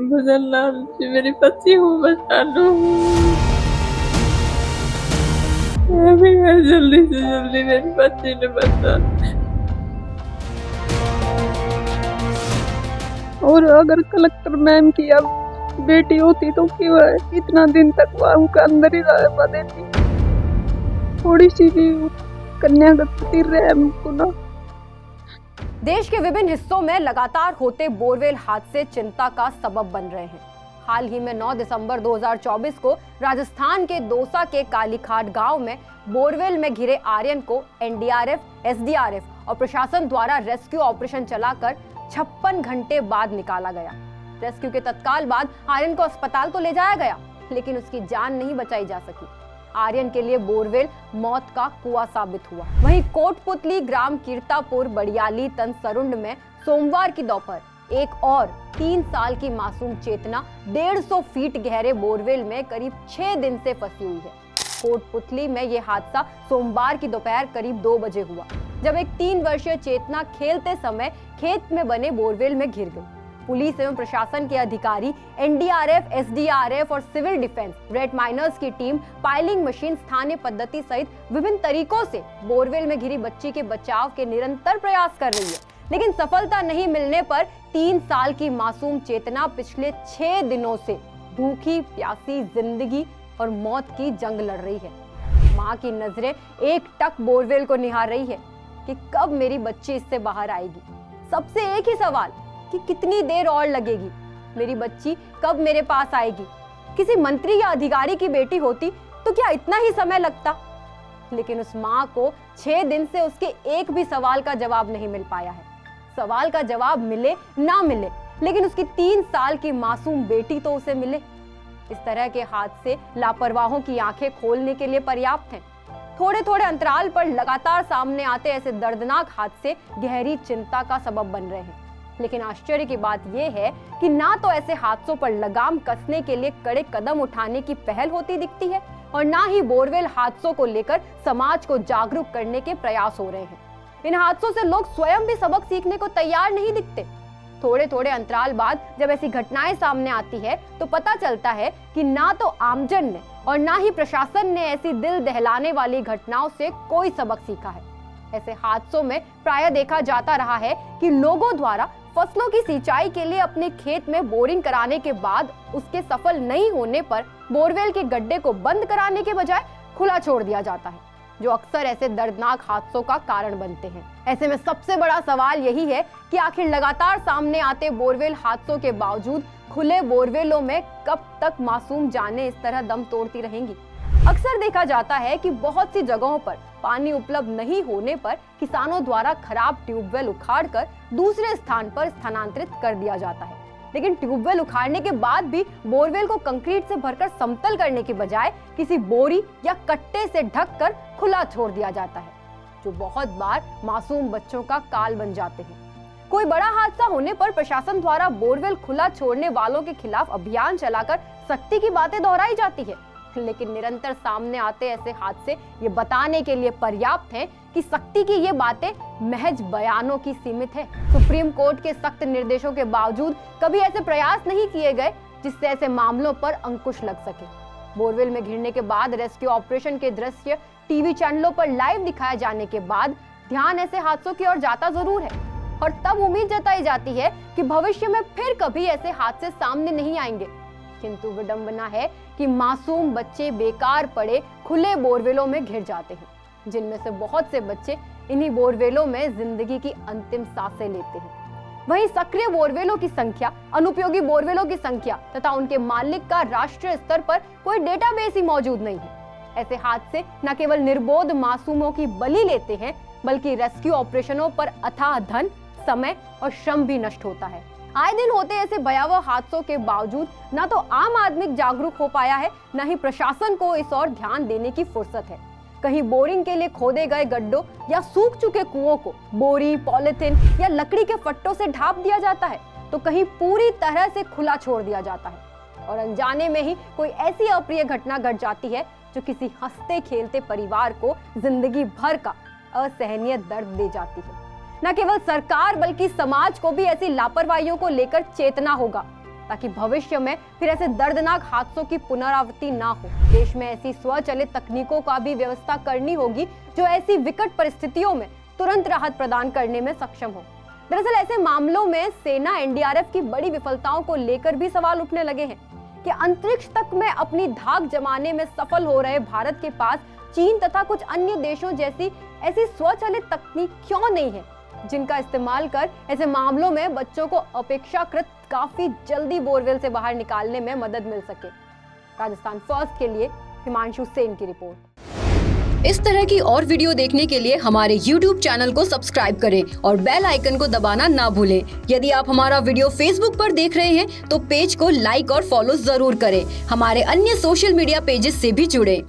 भजन लाल जी मेरी बच्ची को बचा लो। अभी मैं जल्दी से जल्दी मेरी बच्ची ने बचा। और अगर कलेक्टर मैम की अब बेटी होती तो क्यों है इतना दिन तक वह के अंदर ही रह देती। थोड़ी सी भी कन्यागति रहे हमको ना। देश के विभिन्न हिस्सों में लगातार होते बोरवेल हादसे चिंता का सबब बन रहे हैं। हाल ही में 9 दिसंबर 2024 को राजस्थान के दौसा के कालीखाट गांव में बोरवेल में घिरे आर्यन को एनडीआरएफ, एसडीआरएफ और प्रशासन द्वारा रेस्क्यू ऑपरेशन चलाकर 56 घंटे बाद निकाला गया। रेस्क्यू के तत्काल बाद आर्यन को अस्पताल तो ले जाया गया, लेकिन उसकी जान नहीं बचाई जा सकी। आर्यन के लिए बोरवेल मौत का कुआं साबित हुआ। वहीं कोटपुतली ग्राम कीर्तापुर बड़ियाली तनसरुंड में सोमवार की दोपहर एक और 3 साल की मासूम चेतना 150 फीट गहरे बोरवेल में करीब 6 दिन से फंसी हुई है। कोटपुतली में यह हादसा सोमवार की दोपहर करीब 2 बजे हुआ, जब एक 3 वर्षीय चेतना खेलते समय खेत में बने बोरवेल में घिर गई। पुलिस एवं प्रशासन के अधिकारी, एनडीआरएफ, एसडीआरएफ और सिविल डिफेंस, रेड माइनर्स की टीम पाइलिंग मशीन, स्थानीय पद्धति सहित विभिन्न तरीकों से बोरवेल में घिरी बच्ची के बचाव के निरंतर प्रयास कर रही है, लेकिन सफलता नहीं मिलने पर 3 साल की मासूम चेतना पिछले 6 दिनों से भूखी प्यासी जिंदगी और मौत की जंग लड़ रही है। माँ की नजरें एक टक बोरवेल को निहार रही है कि कब मेरी बच्ची इससे बाहर आएगी। सबसे एक ही सवाल कि कितनी देर और लगेगी, मेरी बच्ची कब मेरे पास आएगी। किसी मंत्री या अधिकारी की बेटी होती तो क्या इतना ही समय लगता, लेकिन उस माँ को 6 दिन से उसके एक भी सवाल का जवाब नहीं मिल पाया है। सवाल का जवाब मिले ना मिले, लेकिन उसकी 3 साल की मासूम बेटी तो उसे मिले। इस तरह के हादसे लापरवाहों की आंखें खोलने के लिए पर्याप्त हैं। थोड़े थोड़े अंतराल पर लगातार सामने आते ऐसे दर्दनाक हादसे गहरी चिंता का सबब बन रहे हैं। लेकिन आश्चर्य की बात यह है कि ना तो ऐसे हादसों पर लगाम कसने के लिए कड़े कदम उठाने की पहल होती दिखती है और ना ही बोरवेल हादसों को लेकर समाज को जागरूक करने के प्रयास हो रहे हैं। इन हादसों से लोग स्वयं भी सबक सीखने को तैयार नहीं दिखते। थोड़े थोड़े अंतराल बाद जब ऐसी घटनाएं सामने आती है तो पता चलता है कि ना तो आमजन ने और ना ही प्रशासन ने ऐसी दिल दहलाने वाली घटनाओं से कोई सबक सीखा है। ऐसे हादसों में प्रायः देखा जाता रहा है कि लोगों द्वारा फसलों की सिंचाई के लिए अपने खेत में बोरिंग कराने के बाद उसके सफल नहीं होने पर बोरवेल के गड्ढे को बंद कराने के बजाय खुला छोड़ दिया जाता है, जो अक्सर ऐसे दर्दनाक हादसों का कारण बनते हैं। ऐसे में सबसे बड़ा सवाल यही है कि आखिर लगातार सामने आते बोरवेल हादसों के बावजूद खुले बोरवेलों में कब तक मासूम जानें इस तरह दम तोड़ती रहेंगी। अक्सर देखा जाता है कि बहुत सी जगहों पर पानी उपलब्ध नहीं होने पर किसानों द्वारा खराब ट्यूबवेल उखाड़कर दूसरे स्थान पर स्थानांतरित कर दिया जाता है, लेकिन ट्यूबवेल उखाड़ने के बाद भी बोरवेल को कंक्रीट से भरकर समतल करने के बजाय किसी बोरी या कट्टे से ढककर खुला छोड़ दिया जाता है, जो बहुत बार मासूम बच्चों का काल बन जाते हैं। कोई बड़ा हादसा होने पर प्रशासन द्वारा बोरवेल खुला छोड़ने वालों के खिलाफ अभियान चलाकर सख्ती की बातें दोहराई जाती है, लेकिन निरंतर सामने आते ऐसे हादसे ये बताने के लिए पर्याप्त हैं कि सख्ती की ये बातें महज बयानों की सीमित है। सुप्रीम कोर्ट के सख्त निर्देशों के बावजूद कभी ऐसे प्रयास नहीं किए गए जिससे ऐसे मामलों पर अंकुश लग सके। बोरवेल में घिरने के बाद रेस्क्यू ऑपरेशन के दृश्य टीवी चैनलों पर लाइव दिखाए जाने के बाद ध्यान ऐसे हादसों की ओर जाता जरूर है और तब उम्मीद जताई जाती है कि भविष्य में फिर कभी ऐसे हादसे सामने नहीं आएंगे। किंतु विडंबना है कि मासूम बच्चे बेकार पड़े खुले बोरवेलों में घिर जाते हैं, जिनमें से बहुत से बच्चे इन्हीं बोरवेलों में जिंदगी की अंतिम सांसें लेते हैं। वहीं सक्रिय बोरवेलों की संख्या, अनुपयोगी बोरवेलों की संख्या तथा उनके मालिक का राष्ट्रीय स्तर पर कोई डेटाबेस ही मौजूद नहीं है। ऐसे हादसे न केवल निर्बोध मासूमों की बलि लेते हैं, बल्कि रेस्क्यू ऑपरेशनों पर अथाह धन, समय और श्रम भी नष्ट होता है। आए दिन होते ऐसे भयावह हादसों के बावजूद न तो आम आदमी जागरूक हो पाया है, न ही प्रशासन को इस ओर ध्यान देने की फुर्सत है। कहीं बोरिंग के लिए खोदे गए गड्ढों या सूख चुके कुओं को बोरी, पॉलिथीन या लकड़ी के फट्टों से ढांप दिया जाता है, तो कहीं पूरी तरह से खुला छोड़ दिया जाता है और अनजाने में ही कोई ऐसी अप्रिय घटना घट जाती है जो किसी हंसते खेलते परिवार को जिंदगी भर का असहनीय दर्द दे जाती है। न केवल सरकार बल्कि समाज को भी ऐसी लापरवाहियों को लेकर चेतना होगा ताकि भविष्य में फिर ऐसे दर्दनाक हादसों की पुनरावृत्ति ना हो। देश में ऐसी स्वचालित तकनीकों का भी व्यवस्था करनी होगी जो ऐसी विकट परिस्थितियों में तुरंत राहत प्रदान करने में सक्षम हो। दरअसल ऐसे मामलों में सेना एनडीआरएफ की बड़ी विफलताओं को लेकर भी सवाल उठने लगे हैं कि अंतरिक्ष तक में अपनी धाक जमाने में सफल हो रहे भारत के पास चीन तथा कुछ अन्य देशों जैसी ऐसी स्वचालित तकनीक क्यों नहीं है, जिनका इस्तेमाल कर ऐसे मामलों में बच्चों को अपेक्षाकृत काफी जल्दी बोरवेल से बाहर निकालने में मदद मिल सके। राजस्थान फर्स्ट के लिए हिमांशु सेन की रिपोर्ट। इस तरह की और वीडियो देखने के लिए हमारे YouTube चैनल को सब्सक्राइब करें और बेल आइकन को दबाना ना भूलें। यदि आप हमारा वीडियो Facebook पर देख रहे हैं तो पेज को लाइक और फॉलो जरूर करें। हमारे अन्य सोशल मीडिया पेजेस से भी जुड़ें।